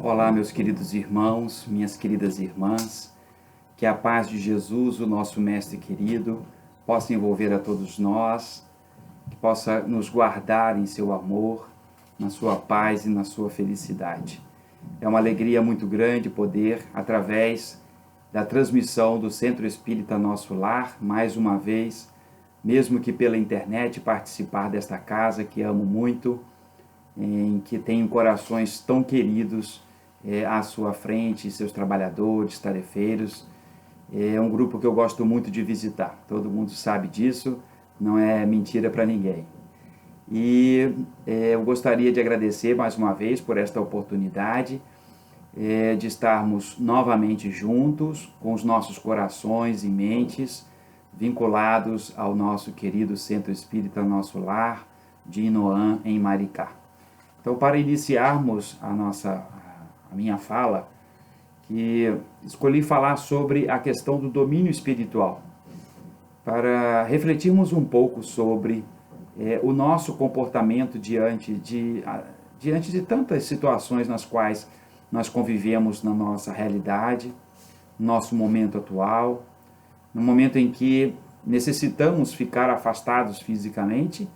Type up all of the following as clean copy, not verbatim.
Olá, meus queridos irmãos, minhas queridas irmãs, que a paz de Jesus, o nosso Mestre querido, possa envolver a todos nós, que possa nos guardar em seu amor, na sua paz e na sua felicidade. É uma alegria muito grande poder, através da transmissão do Centro Espírita Nosso Lar, mais uma vez, mesmo que pela internet, participar desta casa que amo muito, em que tenho corações tão queridos à sua frente, seus trabalhadores, tarefeiros. É um grupo que eu gosto muito de visitar. Todo mundo sabe disso, não é mentira para ninguém. E eu gostaria de agradecer mais uma vez por esta oportunidade de estarmos novamente juntos, com os nossos corações e mentes vinculados ao nosso querido Centro Espírita Nosso Lar, de Inoã, em Maricá. Então, para iniciarmos a minha fala, que escolhi falar sobre a questão do domínio espiritual, para refletirmos um pouco sobre o nosso comportamento diante de tantas situações nas quais nós convivemos na nossa realidade, no nosso momento atual, no momento em que necessitamos ficar afastados fisicamente,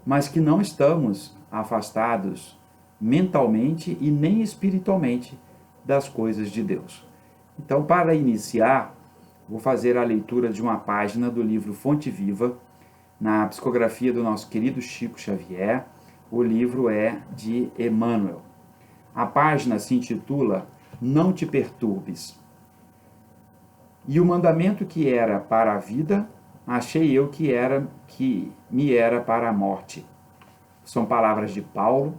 mas que não estamos afastados mentalmente e nem espiritualmente das coisas de Deus. Então, para iniciar, vou fazer a leitura de uma página do livro Fonte Viva, na psicografia do nosso querido Chico Xavier. O livro é de Emmanuel. A página se intitula Não te perturbes. E o mandamento que era para a vida, achei eu que me era para a morte. São palavras de Paulo,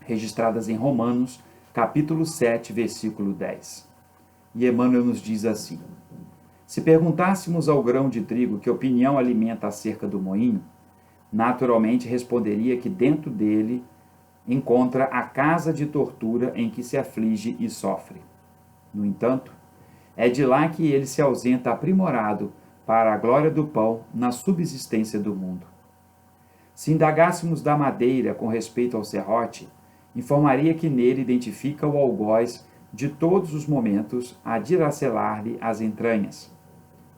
registradas em Romanos, capítulo 7, versículo 10. E Emmanuel nos diz assim: se perguntássemos ao grão de trigo que opinião alimenta acerca do moinho, naturalmente responderia que dentro dele encontra a casa de tortura em que se aflige e sofre. No entanto, é de lá que ele se ausenta aprimorado para a glória do pão na subsistência do mundo. Se indagássemos da madeira com respeito ao serrote, informaria que nele identifica o algoz de todos os momentos a dilacelar-lhe as entranhas.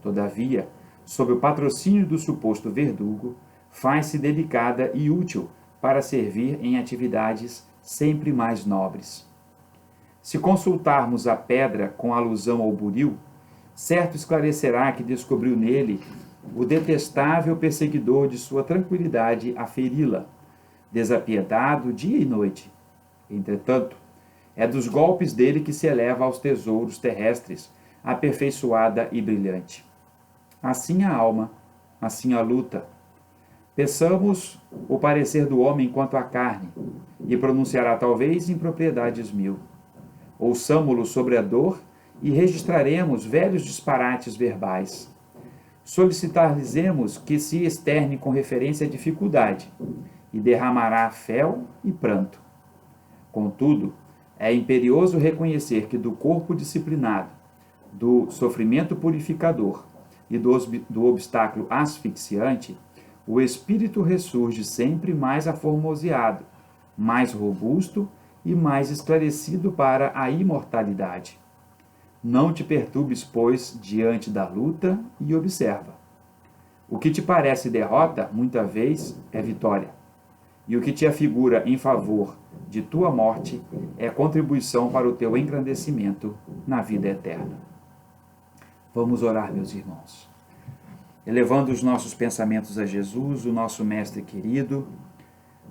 Todavia, sob o patrocínio do suposto verdugo, faz-se delicada e útil para servir em atividades sempre mais nobres. Se consultarmos a pedra com alusão ao buril, certo esclarecerá que descobriu nele o detestável perseguidor de sua tranquilidade a feri-la, desapiedado dia e noite. Entretanto, é dos golpes dele que se eleva aos tesouros terrestres, aperfeiçoada e brilhante. Assim a alma, assim a luta. Peçamos o parecer do homem quanto à carne, e pronunciará talvez impropriedades mil. Ouçamo-lo sobre a dor e registraremos velhos disparates verbais. Solicitar-lhes-emos que se externe com referência à dificuldade, e derramará fel e pranto. Contudo, é imperioso reconhecer que do corpo disciplinado, do sofrimento purificador e do obstáculo asfixiante, o espírito ressurge sempre mais aformoseado, mais robusto e mais esclarecido para a imortalidade. Não te perturbes, pois, diante da luta e observa. O que te parece derrota, muita vez, é vitória. E o que te afigura em favor de tua morte é contribuição para o teu engrandecimento na vida eterna. Vamos orar, meus irmãos. Elevando os nossos pensamentos a Jesus, o nosso Mestre querido,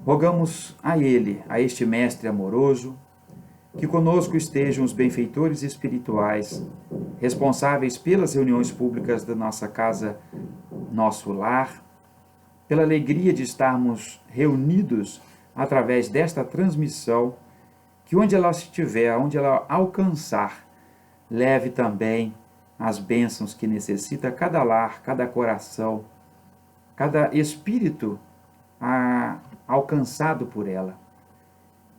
rogamos a Ele, a este Mestre amoroso, que conosco estejam os benfeitores espirituais, responsáveis pelas reuniões públicas da nossa casa, nosso lar, pela alegria de estarmos reunidos através desta transmissão, que onde ela estiver, onde ela alcançar, leve também as bênçãos que necessita cada lar, cada coração, cada espírito alcançado por ela.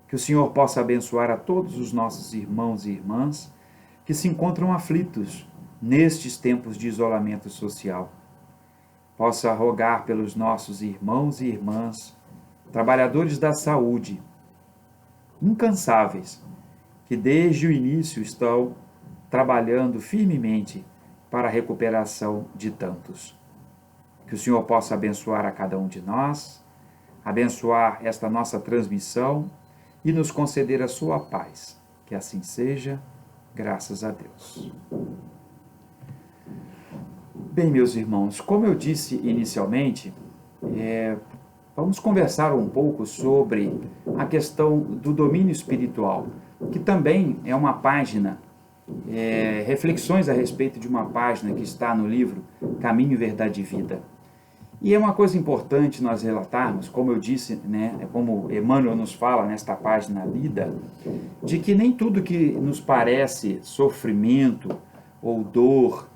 Que o Senhor possa abençoar a todos os nossos irmãos e irmãs que se encontram aflitos nestes tempos de isolamento social. Possa rogar pelos nossos irmãos e irmãs, trabalhadores da saúde, incansáveis, que desde o início estão trabalhando firmemente para a recuperação de tantos. Que o Senhor possa abençoar a cada um de nós, abençoar esta nossa transmissão e nos conceder a sua paz. Que assim seja, graças a Deus. Bem, meus irmãos, como eu disse inicialmente, vamos conversar um pouco sobre a questão do domínio espiritual, que também é uma página, reflexões a respeito de uma página que está no livro Caminho, Verdade e Vida. E é uma coisa importante nós relatarmos, como eu disse, né, como Emmanuel nos fala nesta página lida, de que nem tudo que nos parece sofrimento ou dor,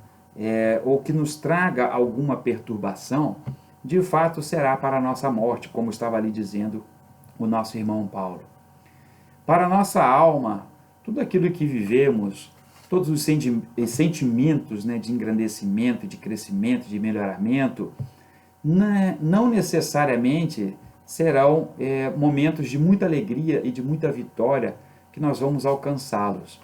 ou que nos traga alguma perturbação, de fato será para a nossa morte, como estava ali dizendo o nosso irmão Paulo. Para a nossa alma, tudo aquilo que vivemos, todos os sentimentos, né, de engrandecimento, de crescimento, de melhoramento, não necessariamente serão momentos de muita alegria e de muita vitória que nós vamos alcançá-los.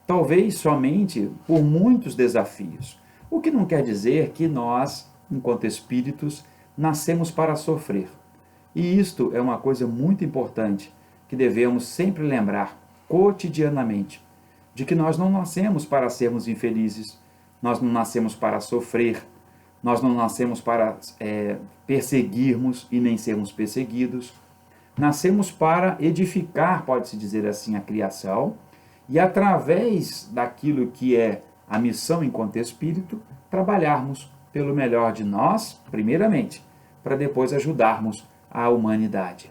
Talvez somente por muitos desafios. O que não quer dizer que nós, enquanto espíritos, nascemos para sofrer. E isto é uma coisa muito importante que devemos sempre lembrar cotidianamente, de que nós não nascemos para sermos infelizes, nós não nascemos para sofrer, nós não nascemos para perseguirmos e nem sermos perseguidos. Nascemos para edificar, pode-se dizer assim, a criação, e através daquilo que é a missão enquanto espírito, trabalharmos pelo melhor de nós, primeiramente, para depois ajudarmos a humanidade.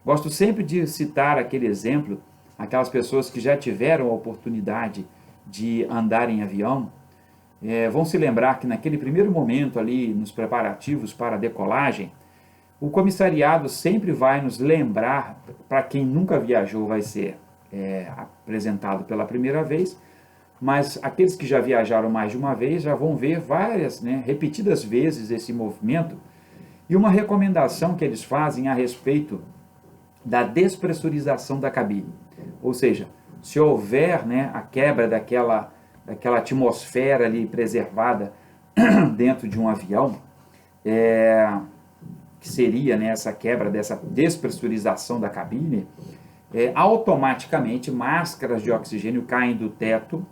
Gosto sempre de citar aquele exemplo, aquelas pessoas que já tiveram a oportunidade de andar em avião, vão se lembrar que naquele primeiro momento ali, nos preparativos para a decolagem, o comissariado sempre vai nos lembrar, para quem nunca viajou vai ser apresentado pela primeira vez, mas aqueles que já viajaram mais de uma vez já vão ver várias, repetidas vezes esse movimento, e uma recomendação que eles fazem a respeito da despressurização da cabine. Ou seja, se houver a quebra daquela atmosfera ali preservada dentro de um avião, que seria essa quebra dessa despressurização da cabine, automaticamente máscaras de oxigênio caem do teto,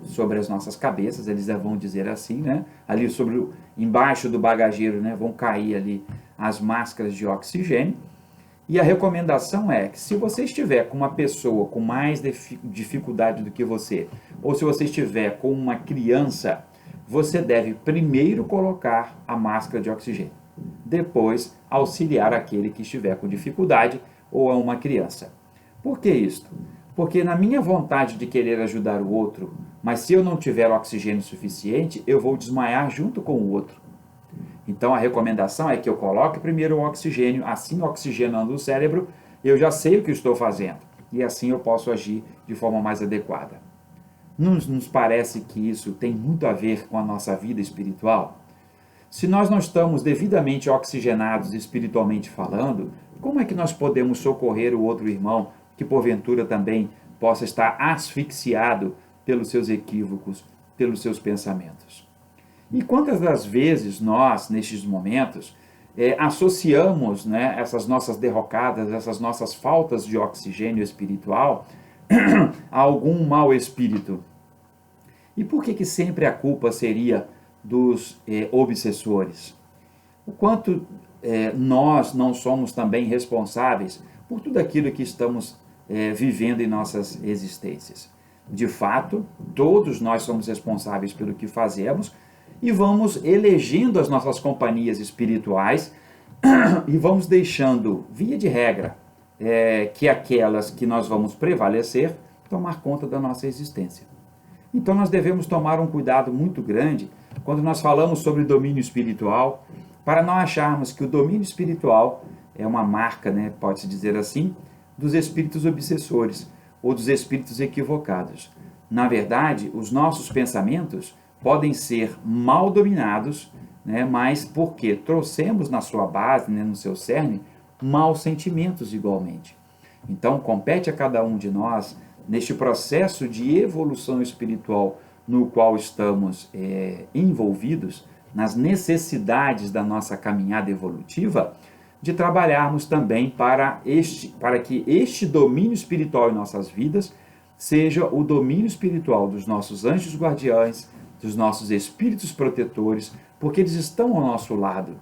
sobre as nossas cabeças, eles vão dizer assim, ali embaixo do bagageiro, vão cair ali as máscaras de oxigênio. E a recomendação é que se você estiver com uma pessoa com mais dificuldade do que você, ou se você estiver com uma criança, você deve primeiro colocar a máscara de oxigênio, depois auxiliar aquele que estiver com dificuldade ou a uma criança. Por que isto? Porque na minha vontade de querer ajudar o outro, mas se eu não tiver oxigênio suficiente, eu vou desmaiar junto com o outro. Então a recomendação é que eu coloque primeiro o oxigênio, assim oxigenando o cérebro, eu já sei o que estou fazendo, e assim eu posso agir de forma mais adequada. Nos parece que isso tem muito a ver com a nossa vida espiritual? Se nós não estamos devidamente oxigenados espiritualmente falando, como é que nós podemos socorrer o outro irmão que porventura também possa estar asfixiado pelos seus equívocos, pelos seus pensamentos? E quantas das vezes nós, nestes momentos, associamos essas nossas derrocadas, essas nossas faltas de oxigênio espiritual a algum mau espírito? E por que sempre a culpa seria dos obsessores? O quanto nós não somos também responsáveis por tudo aquilo que estamos vivendo em nossas existências? De fato, todos nós somos responsáveis pelo que fazemos, e vamos elegendo as nossas companhias espirituais e vamos deixando, via de regra, que aquelas que nós vamos prevalecer tomar conta da nossa existência. Então nós devemos tomar um cuidado muito grande quando nós falamos sobre domínio espiritual, para não acharmos que o domínio espiritual é uma marca, pode-se dizer assim, dos espíritos obsessores ou dos espíritos equivocados. Na verdade, os nossos pensamentos podem ser mal dominados, mas porque trouxemos na sua base, no seu cerne, maus sentimentos igualmente. Então, compete a cada um de nós neste processo de evolução espiritual no qual estamos envolvidos, nas necessidades da nossa caminhada evolutiva, de trabalharmos também para que este domínio espiritual em nossas vidas seja o domínio espiritual dos nossos anjos guardiães, dos nossos espíritos protetores, porque eles estão ao nosso lado.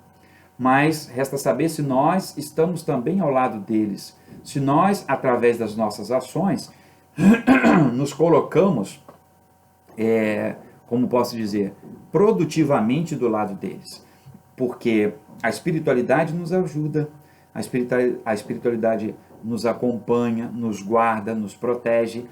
Mas resta saber se nós estamos também ao lado deles, se nós, através das nossas ações, nos colocamos, como posso dizer, produtivamente do lado deles. Porque a espiritualidade nos ajuda, a espiritualidade nos acompanha, nos guarda, nos protege.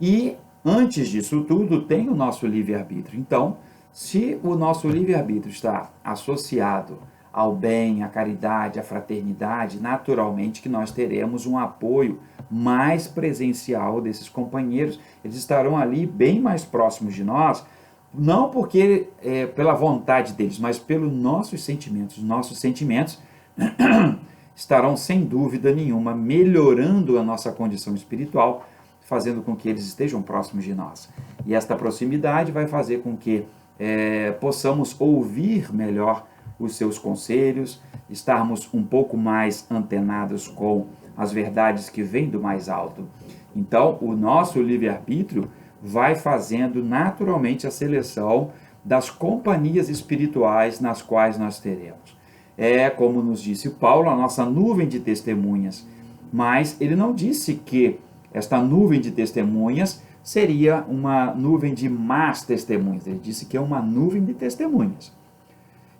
E, antes disso tudo, tem o nosso livre-arbítrio. Então, se o nosso livre-arbítrio está associado ao bem, à caridade, à fraternidade, naturalmente que nós teremos um apoio mais presencial desses companheiros. Eles estarão ali bem mais próximos de nós, não porque pela vontade deles, mas pelos nossos sentimentos. Os nossos sentimentos estarão, sem dúvida nenhuma, melhorando a nossa condição espiritual, fazendo com que eles estejam próximos de nós. E esta proximidade vai fazer com que possamos ouvir melhor os seus conselhos, estarmos um pouco mais antenados com as verdades que vêm do mais alto. Então, o nosso livre-arbítrio vai fazendo naturalmente a seleção das companhias espirituais nas quais nós teremos. É, como nos disse Paulo, a nossa nuvem de testemunhas. Mas ele não disse que esta nuvem de testemunhas seria uma nuvem de más testemunhas. Ele disse que é uma nuvem de testemunhas.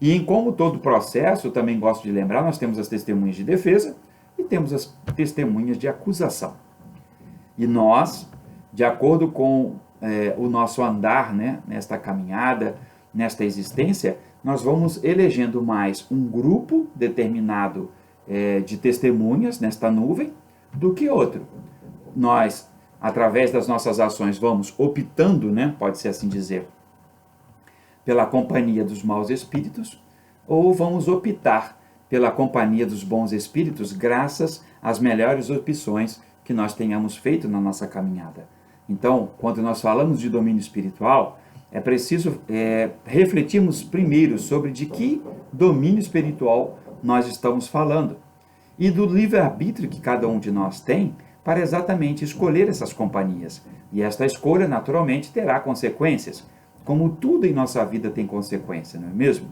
E em como todo processo, eu também gosto de lembrar, nós temos as testemunhas de defesa e temos as testemunhas de acusação. E nós, de acordo com o nosso andar, né, nesta caminhada, nesta existência, nós vamos elegendo mais um grupo determinado de testemunhas nesta nuvem do que outro. Nós, através das nossas ações, vamos optando, né, pode-se assim dizer, pela companhia dos maus espíritos, ou vamos optar pela companhia dos bons espíritos, graças às melhores opções que nós tenhamos feito na nossa caminhada. Então, quando nós falamos de domínio espiritual, é preciso refletirmos primeiro sobre de que domínio espiritual nós estamos falando, e do livre-arbítrio que cada um de nós tem para exatamente escolher essas companhias. E esta escolha, naturalmente, terá consequências, como tudo em nossa vida tem consequência, não é mesmo?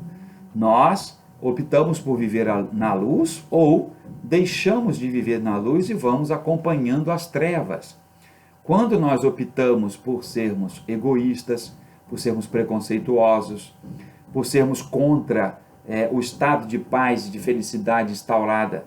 Nós optamos por viver na luz ou deixamos de viver na luz e vamos acompanhando as trevas. Quando nós optamos por sermos egoístas, por sermos preconceituosos, por sermos contra o estado de paz e de felicidade instaurada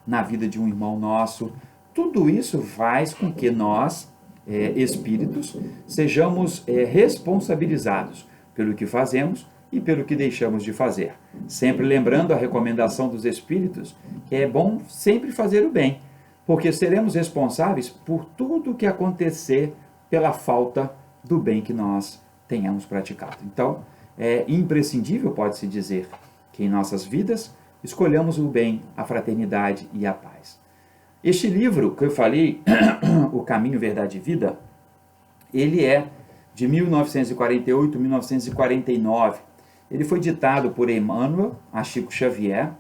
na vida de um irmão nosso, tudo isso faz com que nós, espíritos, sejamos responsabilizados pelo que fazemos e pelo que deixamos de fazer. Sempre lembrando a recomendação dos espíritos, que é bom sempre fazer o bem, porque seremos responsáveis por tudo o que acontecer pela falta do bem que nós tenhamos praticado. Então, é imprescindível, pode-se dizer, que em nossas vidas escolhamos o bem, a fraternidade e a paz. Este livro que eu falei, O Caminho, Verdade e Vida, ele é de 1948 a 1949. Ele foi ditado por Emmanuel a Chico Xavier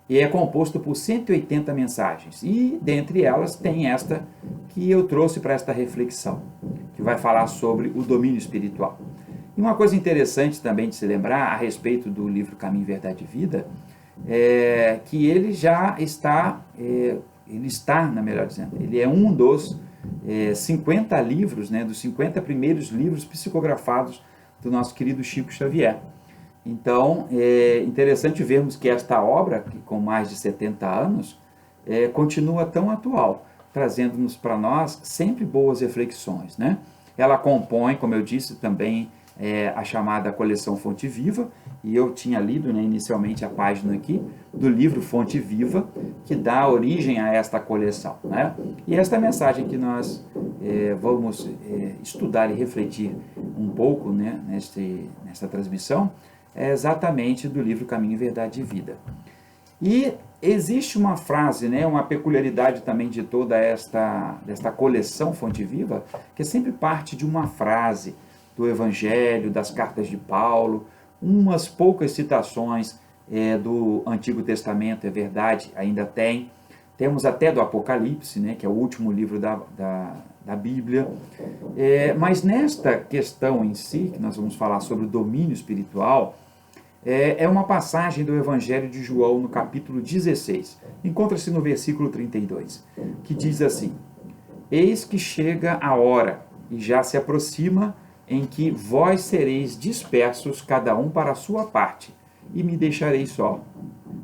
e é composto por 180 mensagens. E, dentre elas, tem esta que eu trouxe para esta reflexão, que vai falar sobre o domínio espiritual. E uma coisa interessante também de se lembrar a respeito do livro Caminho, Verdade e Vida, é que ele já está... ele é um dos 50 livros, né, dos 50 primeiros livros psicografados do nosso querido Chico Xavier. Então, é interessante vermos que esta obra, que com mais de 70 anos, continua tão atual, trazendo-nos para nós sempre boas reflexões, né? Ela compõe, como eu disse, também a chamada coleção Fonte Viva, e eu tinha lido, né, inicialmente a página aqui do livro Fonte Viva, que dá origem a esta coleção, né? E esta mensagem que nós vamos estudar e refletir um pouco, né, nesta transmissão, é exatamente do livro Caminho, Verdade e Vida. E existe uma frase, né, uma peculiaridade também de toda desta coleção Fonte Viva, que sempre parte de uma frase do Evangelho, das cartas de Paulo, umas poucas citações do Antigo Testamento, é verdade, ainda tem. Temos até do Apocalipse, né, que é o último livro da Bíblia. Mas nesta questão em si, que nós vamos falar sobre o domínio espiritual, é uma passagem do Evangelho de João, no capítulo 16. Encontra-se no versículo 32, que diz assim: Eis que chega a hora, e já se aproxima, em que vós sereis dispersos, cada um para a sua parte, e me deixareis só.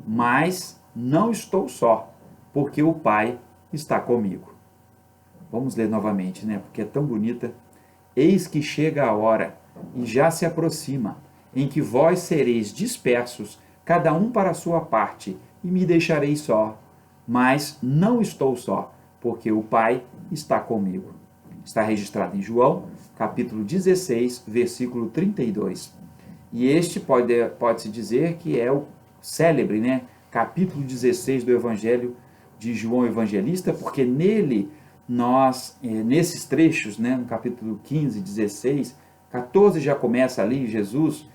Mas não estou só, porque o Pai está comigo. Vamos ler novamente, né? Porque é tão bonita. Eis que chega a hora, e já se aproxima, em que vós sereis dispersos, cada um para a sua parte, e me deixareis só. Mas não estou só, porque o Pai está comigo. Está registrado em João, capítulo 16, versículo 32. E este pode-se dizer que é o célebre, né, capítulo 16 do Evangelho de João Evangelista, porque nele nós, nesses trechos, né, no capítulo 15, 16, 14 já começa ali Jesus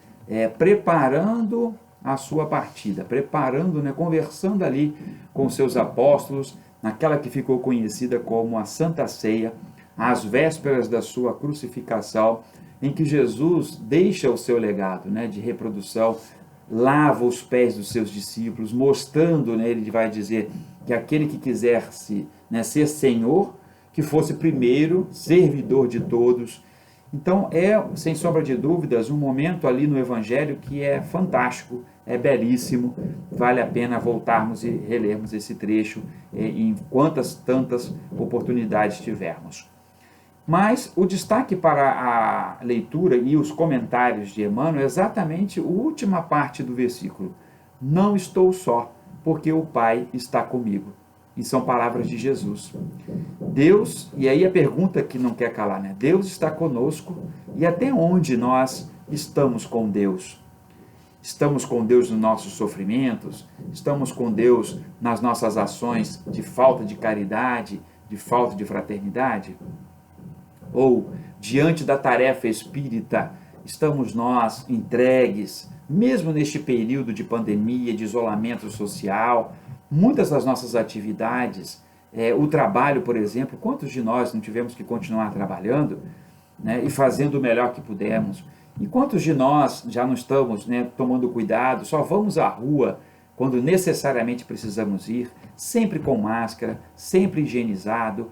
preparando a sua partida, preparando, né, conversando ali com os seus apóstolos, naquela que ficou conhecida como a Santa Ceia, às vésperas da sua crucificação, em que Jesus deixa o seu legado, né, de reprodução, lava os pés dos seus discípulos, mostrando, né, ele vai dizer que aquele que quisesse, né, ser Senhor, que fosse primeiro servidor de todos. Então sem sombra de dúvidas, um momento ali no Evangelho que é fantástico, é belíssimo, vale a pena voltarmos e relermos esse trecho em quantas tantas oportunidades tivermos. Mas o destaque para a leitura e os comentários de Emmanuel é exatamente a última parte do versículo. Não estou só, porque o Pai está comigo. E são palavras de Jesus. Deus, e aí a pergunta que não quer calar, né? Deus está conosco, e até onde nós estamos com Deus? Estamos com Deus nos nossos sofrimentos? Estamos com Deus nas nossas ações de falta de caridade, de falta de fraternidade? Ou, diante da tarefa espírita, estamos nós entregues, mesmo neste período de pandemia, de isolamento social, muitas das nossas atividades, o trabalho, por exemplo, quantos de nós não tivemos que continuar trabalhando, né, e fazendo o melhor que pudemos? E quantos de nós já não estamos, né, tomando cuidado, só vamos à rua quando necessariamente precisamos ir, sempre com máscara, sempre higienizado,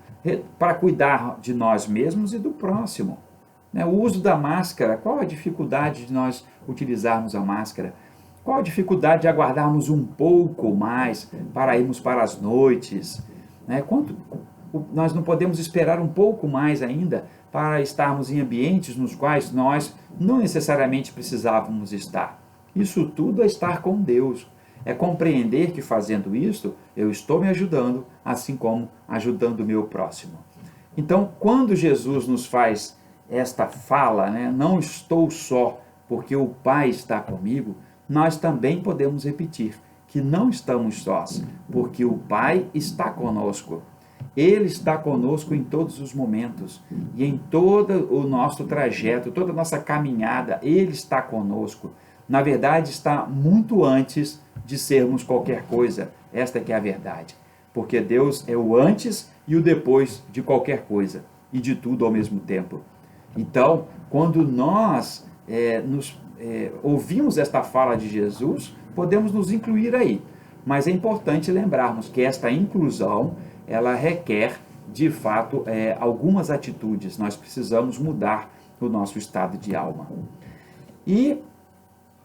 para cuidar de nós mesmos e do próximo. O uso da máscara, qual a dificuldade de nós utilizarmos a máscara? Qual a dificuldade de aguardarmos um pouco mais para irmos para as noites? Nós não podemos esperar um pouco mais ainda para estarmos em ambientes nos quais nós não necessariamente precisávamos estar. Isso tudo é estar com Deus. É compreender que fazendo isso, eu estou me ajudando, assim como ajudando o meu próximo. Então, quando Jesus nos faz esta fala, né, não estou só, porque o Pai está comigo, nós também podemos repetir que não estamos sós, porque o Pai está conosco. Ele está conosco em todos os momentos e em todo o nosso trajeto, toda a nossa caminhada, Ele está conosco. Na verdade, está muito antes de sermos qualquer coisa. Esta que é a verdade. Porque Deus é o antes e o depois de qualquer coisa e de tudo ao mesmo tempo. Então, quando nós ouvimos esta fala de Jesus, podemos nos incluir aí. Mas é importante lembrarmos que esta inclusão, ela requer, de fato, algumas atitudes. Nós precisamos mudar o nosso estado de alma. E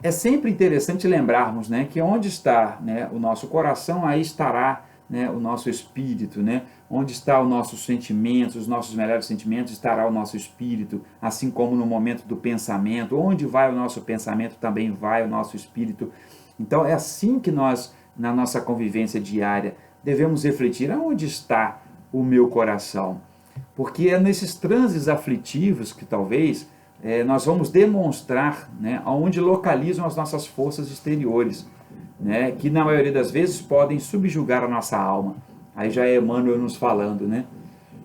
é sempre interessante lembrarmos, né, que onde está, né, o nosso coração, aí estará, né, o nosso espírito, né? Onde está os nossos sentimentos, os nossos melhores sentimentos, estará o nosso espírito, assim como no momento do pensamento. Onde vai o nosso pensamento, também vai o nosso espírito. Então é assim que nós, na nossa convivência diária, devemos refletir: aonde está o meu coração? Porque é nesses transes aflitivos que talvez nós vamos demonstrar, né, onde localizam as nossas forças exteriores. né, que na maioria das vezes podem subjugar a nossa alma. Aí já é Emmanuel nos falando, né?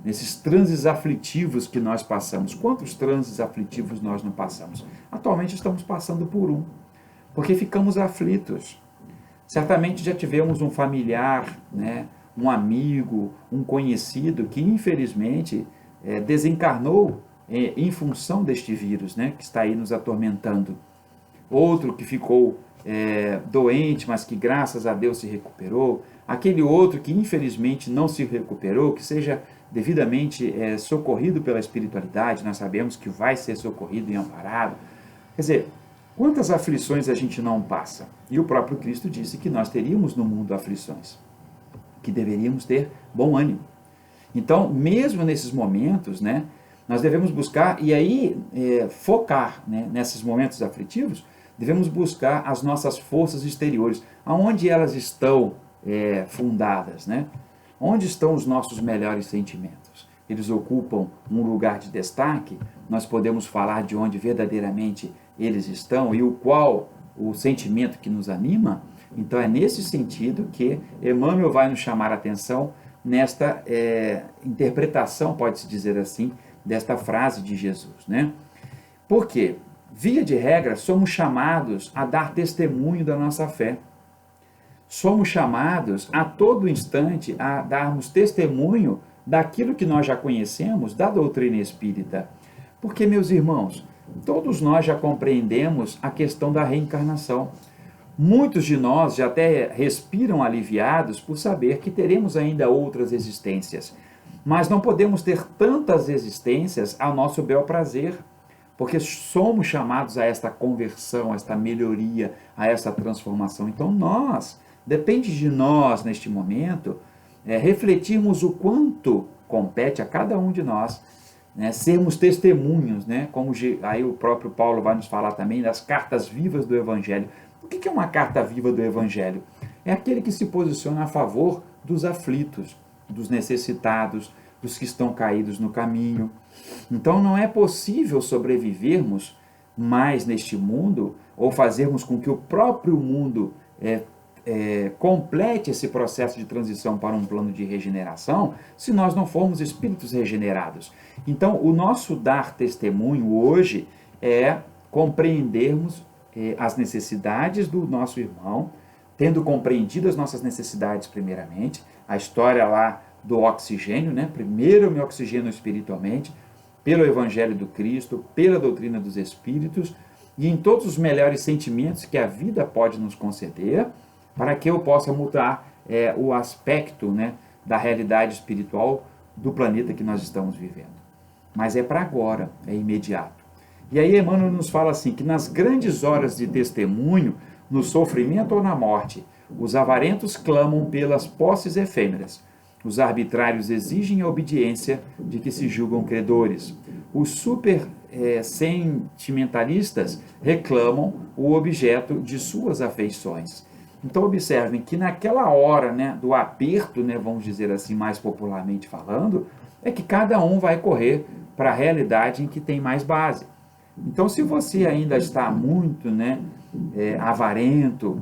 Nesses transes aflitivos que nós passamos. Quantos transes aflitivos nós não passamos? Atualmente estamos passando por um, porque ficamos aflitos. Certamente já tivemos um familiar, né, um amigo, um conhecido que infelizmente desencarnou em função deste vírus, né, que está aí nos atormentando. Outro que ficou doente, mas que graças a Deus se recuperou. Aquele outro que infelizmente não se recuperou, que seja devidamente socorrido pela espiritualidade, nós sabemos que vai ser socorrido e amparado. Quer dizer, quantas aflições a gente não passa? E o próprio Cristo disse que nós teríamos no mundo aflições, que deveríamos ter bom ânimo. Então, mesmo nesses momentos, né, nós devemos buscar, e aí focar, né, nesses momentos aflitivos, devemos buscar as nossas forças exteriores, aonde elas estão fundadas, né? Onde estão os nossos melhores sentimentos? Eles ocupam um lugar de destaque? Nós podemos falar de onde verdadeiramente eles estão e qual o sentimento que nos anima? Então é nesse sentido que Emmanuel vai nos chamar a atenção nesta interpretação, pode-se dizer assim, desta frase de Jesus, né? Por quê? Via de regra, somos chamados a dar testemunho da nossa fé. Somos chamados a todo instante a darmos testemunho daquilo que nós já conhecemos da doutrina espírita. Porque, meus irmãos, todos nós já compreendemos a questão da reencarnação. Muitos de nós já até respiram aliviados por saber que teremos ainda outras existências. Mas não podemos ter tantas existências ao nosso bel prazer, porque somos chamados a esta conversão, a esta melhoria, a esta transformação. Então depende de nós neste momento, refletirmos o quanto compete a cada um de nós, né, sermos testemunhos, né, como aí o próprio Paulo vai nos falar também das cartas vivas do Evangelho. O que é uma carta viva do Evangelho? É aquele que se posiciona a favor dos aflitos, dos necessitados, dos que estão caídos no caminho. Então não é possível sobrevivermos mais neste mundo ou fazermos com que o próprio mundo complete esse processo de transição para um plano de regeneração se nós não formos espíritos regenerados. Então o nosso dar testemunho hoje é compreendermos as necessidades do nosso irmão, tendo compreendido as nossas necessidades primeiramente, a história lá do oxigênio, né? Primeiro eu me oxigeno espiritualmente, pelo Evangelho do Cristo, pela doutrina dos Espíritos, e em todos os melhores sentimentos que a vida pode nos conceder, para que eu possa mudar o aspecto, né, da realidade espiritual do planeta que nós estamos vivendo. Mas é para agora, é imediato. E aí Emmanuel nos fala assim, que nas grandes horas de testemunho, no sofrimento ou na morte, os avarentos clamam pelas posses efêmeras, os arbitrários exigem a obediência de que se julgam credores. Os sentimentalistas reclamam o objeto de suas afeições. Então observem que naquela hora, né, do aperto, né, vamos dizer assim, mais popularmente falando, é que cada um vai correr para a realidade em que tem mais base. Então se você ainda está muito, né, avarento,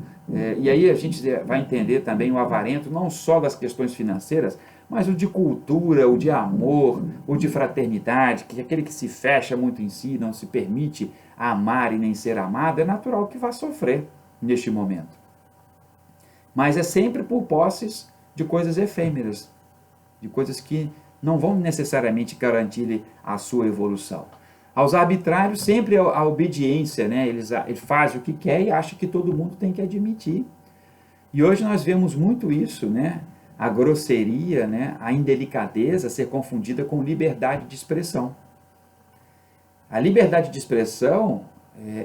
e aí a gente vai entender também o avarento não só das questões financeiras, mas o de cultura, o de amor, o de fraternidade, que é aquele que se fecha muito em si, não se permite amar e nem ser amado, é natural que vá sofrer neste momento. Mas é sempre por posses de coisas efêmeras, de coisas que não vão necessariamente garantir a sua evolução. Aos arbitrários, sempre a obediência, né? Ele faz o que quer e acha que todo mundo tem que admitir. E hoje nós vemos muito isso, né? A grosseria, né? A indelicadeza ser confundida com liberdade de expressão. A liberdade de expressão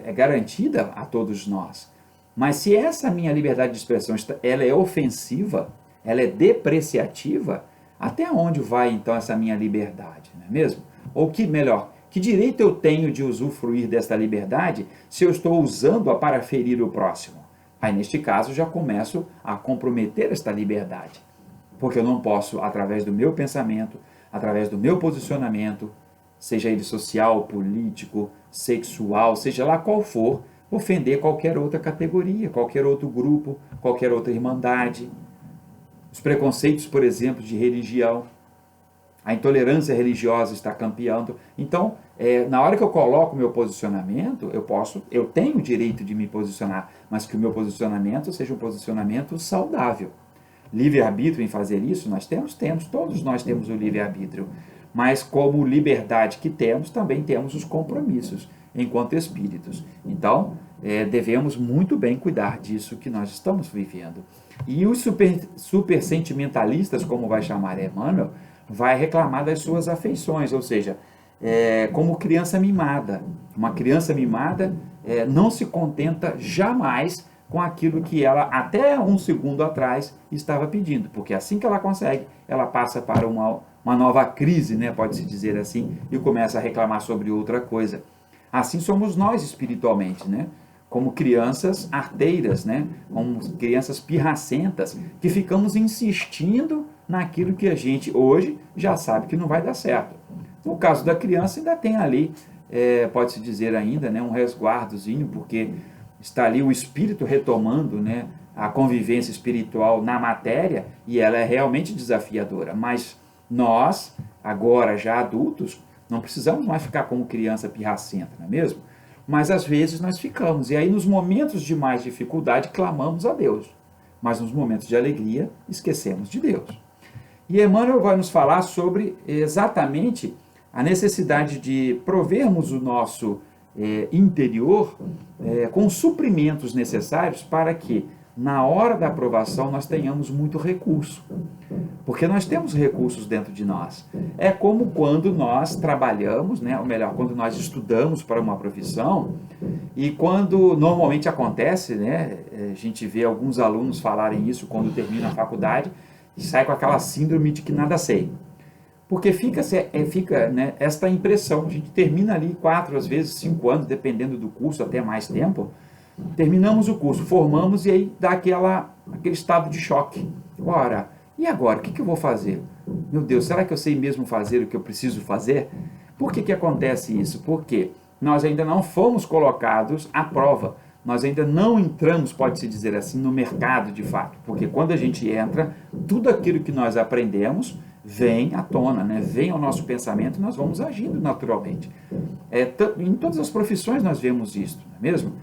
é garantida a todos nós. Mas se essa minha liberdade de expressão ela é ofensiva, ela é depreciativa, até onde vai então essa minha liberdade, não é mesmo? Ou que melhor, que direito eu tenho de usufruir desta liberdade se eu estou usando-a para ferir o próximo? Aí, neste caso, já começo a comprometer esta liberdade. Porque eu não posso, através do meu pensamento, através do meu posicionamento, seja ele social, político, sexual, seja lá qual for, ofender qualquer outra categoria, qualquer outro grupo, qualquer outra irmandade. Os preconceitos, por exemplo, de religião, a intolerância religiosa está campeando. Então, na hora que eu coloco o meu posicionamento, eu tenho o direito de me posicionar, mas que o meu posicionamento seja um posicionamento saudável. Livre-arbítrio em fazer isso, nós temos, todos nós temos o livre-arbítrio. Mas como liberdade que temos, também temos os compromissos enquanto espíritos. Então, devemos muito bem cuidar disso que nós estamos vivendo. E os super sentimentalistas, como vai chamar Emmanuel, vai reclamar das suas afeições, ou seja, como criança mimada. Uma criança mimada não se contenta jamais com aquilo que ela, até um segundo atrás, estava pedindo, porque assim que ela consegue, ela passa para uma nova crise, né, pode-se dizer assim, e começa a reclamar sobre outra coisa. Assim somos nós espiritualmente, né? Como crianças arteiras, né? Como crianças pirracentas, que ficamos insistindo naquilo que a gente hoje já sabe que não vai dar certo. No caso da criança, ainda tem ali, pode-se dizer ainda, né, um resguardozinho, porque está ali o espírito retomando, né, a convivência espiritual na matéria, e ela é realmente desafiadora. Mas nós, agora já adultos, não precisamos mais ficar como criança pirracenta, não é mesmo? Mas às vezes nós ficamos, e aí nos momentos de mais dificuldade clamamos a Deus, mas nos momentos de alegria esquecemos de Deus. E Emmanuel vai nos falar sobre exatamente a necessidade de provermos o nosso interior com os suprimentos necessários para que na hora da aprovação nós tenhamos muito recurso. Porque nós temos recursos dentro de nós. É como quando nós trabalhamos, né, ou melhor, quando nós estudamos para uma profissão, e quando normalmente acontece, né, a gente vê alguns alunos falarem isso quando termina a faculdade, e sai com aquela síndrome de que nada sei. Porque fica né, esta impressão, a gente termina ali 4, às vezes 5 anos, dependendo do curso, até mais tempo, terminamos o curso, formamos e aí dá aquele estado de choque. Ora, e agora? O que eu vou fazer? Meu Deus, será que eu sei mesmo fazer o que eu preciso fazer? Por que acontece isso? Porque nós ainda não fomos colocados à prova. Nós ainda não entramos, pode-se dizer assim, no mercado de fato. Porque quando a gente entra, tudo aquilo que nós aprendemos vem à tona, né? Vem ao nosso pensamento e nós vamos agindo naturalmente. Em todas as profissões nós vemos isso, não é mesmo?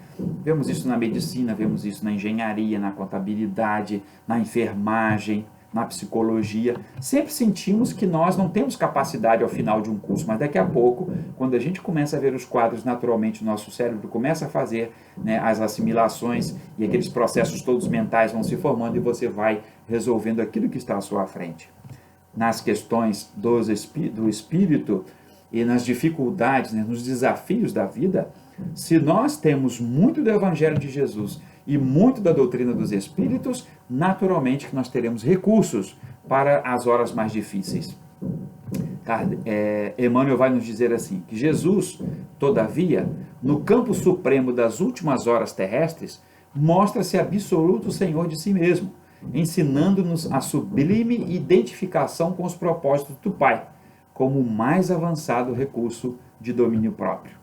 Vemos isso na medicina, vemos isso na engenharia, na contabilidade, na enfermagem, na psicologia. Sempre sentimos que nós não temos capacidade ao final de um curso, mas daqui a pouco, quando a gente começa a ver os quadros naturalmente, o nosso cérebro começa a fazer, né, as assimilações e aqueles processos todos mentais vão se formando e você vai resolvendo aquilo que está à sua frente. Nas questões do espírito e nas dificuldades, né, nos desafios da vida, se nós temos muito do Evangelho de Jesus e muito da doutrina dos Espíritos, naturalmente que nós teremos recursos para as horas mais difíceis. Emmanuel vai nos dizer assim, que Jesus, todavia, no campo supremo das últimas horas terrestres, mostra-se absoluto Senhor de si mesmo, ensinando-nos a sublime identificação com os propósitos do Pai, como o mais avançado recurso de domínio próprio.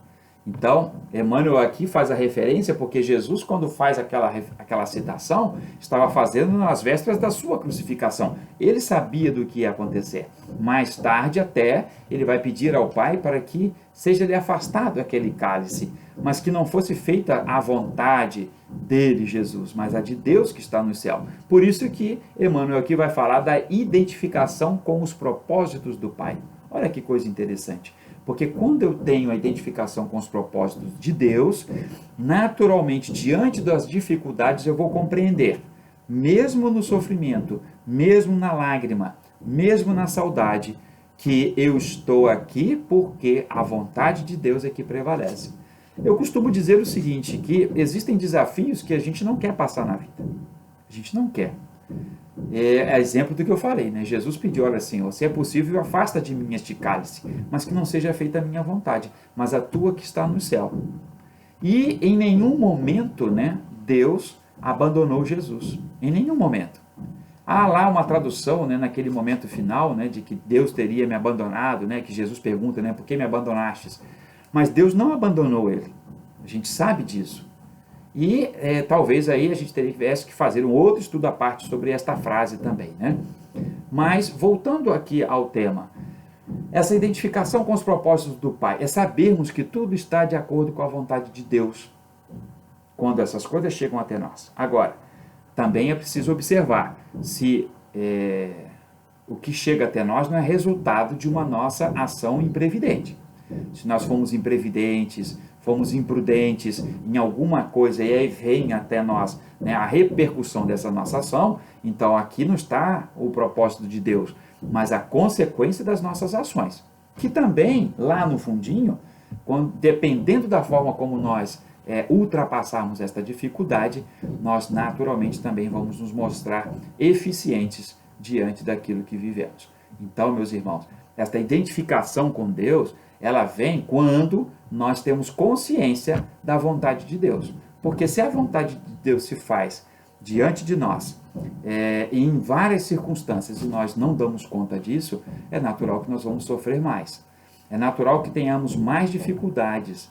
Então, Emmanuel aqui faz a referência porque Jesus, quando faz aquela citação, estava fazendo nas vésperas da sua crucificação. Ele sabia do que ia acontecer. Mais tarde até, ele vai pedir ao Pai para que seja-lhe afastado aquele cálice, mas que não fosse feita a vontade dele, Jesus, mas a de Deus que está no céu. Por isso que Emmanuel aqui vai falar da identificação com os propósitos do Pai. Olha que coisa interessante. Porque quando eu tenho a identificação com os propósitos de Deus, naturalmente, diante das dificuldades, eu vou compreender, mesmo no sofrimento, mesmo na lágrima, mesmo na saudade, que eu estou aqui porque a vontade de Deus é que prevalece. Eu costumo dizer o seguinte, que existem desafios que a gente não quer passar na vida. A gente não quer. É exemplo do que eu falei, né? Jesus pediu, olha, Senhor, se é possível, afasta de mim este cálice, mas que não seja feita a minha vontade, mas a tua que está no céu. E em nenhum momento, né, Deus abandonou Jesus. Em nenhum momento. Há lá uma tradução, né, naquele momento final, né, de que Deus teria me abandonado, né, que Jesus pergunta, né, por que me abandonastes? Mas Deus não abandonou ele. A gente sabe disso. E talvez aí a gente tivesse que fazer um outro estudo à parte sobre esta frase também, né? Mas, voltando aqui ao tema, essa identificação com os propósitos do Pai é sabermos que tudo está de acordo com a vontade de Deus quando essas coisas chegam até nós. Agora, também é preciso observar se o que chega até nós não é resultado de uma nossa ação imprevidente. Se nós fomos imprevidentes, fomos imprudentes em alguma coisa e aí vem até nós, né, a repercussão dessa nossa ação, então aqui não está o propósito de Deus, mas a consequência das nossas ações. Que também, lá no fundinho, dependendo da forma como nós ultrapassarmos esta dificuldade, nós naturalmente também vamos nos mostrar eficientes diante daquilo que vivemos. Então, meus irmãos, esta identificação com Deus, ela vem quando nós temos consciência da vontade de Deus. Porque se a vontade de Deus se faz diante de nós, em várias circunstâncias, e nós não damos conta disso, é natural que nós vamos sofrer mais. É natural que tenhamos mais dificuldades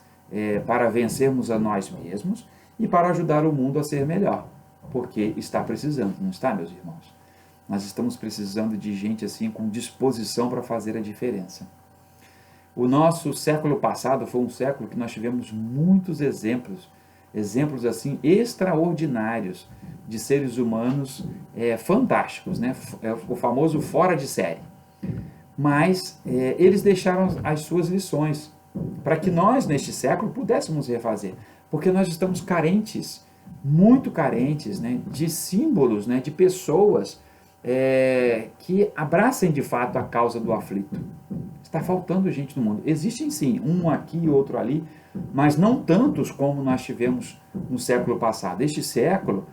para vencermos a nós mesmos e para ajudar o mundo a ser melhor. Porque está precisando, não está, meus irmãos? Nós estamos precisando de gente assim com disposição para fazer a diferença. O nosso século passado foi um século que nós tivemos muitos exemplos assim extraordinários de seres humanos fantásticos, né? O famoso fora de série. Mas eles deixaram as suas lições para que nós, neste século, pudéssemos refazer. Porque nós estamos carentes, muito carentes, né, de símbolos, né, de pessoas que abracem de fato a causa do aflito. Está faltando gente no mundo. Existem sim, um aqui e outro ali, mas não tantos como nós tivemos no século passado. Este século,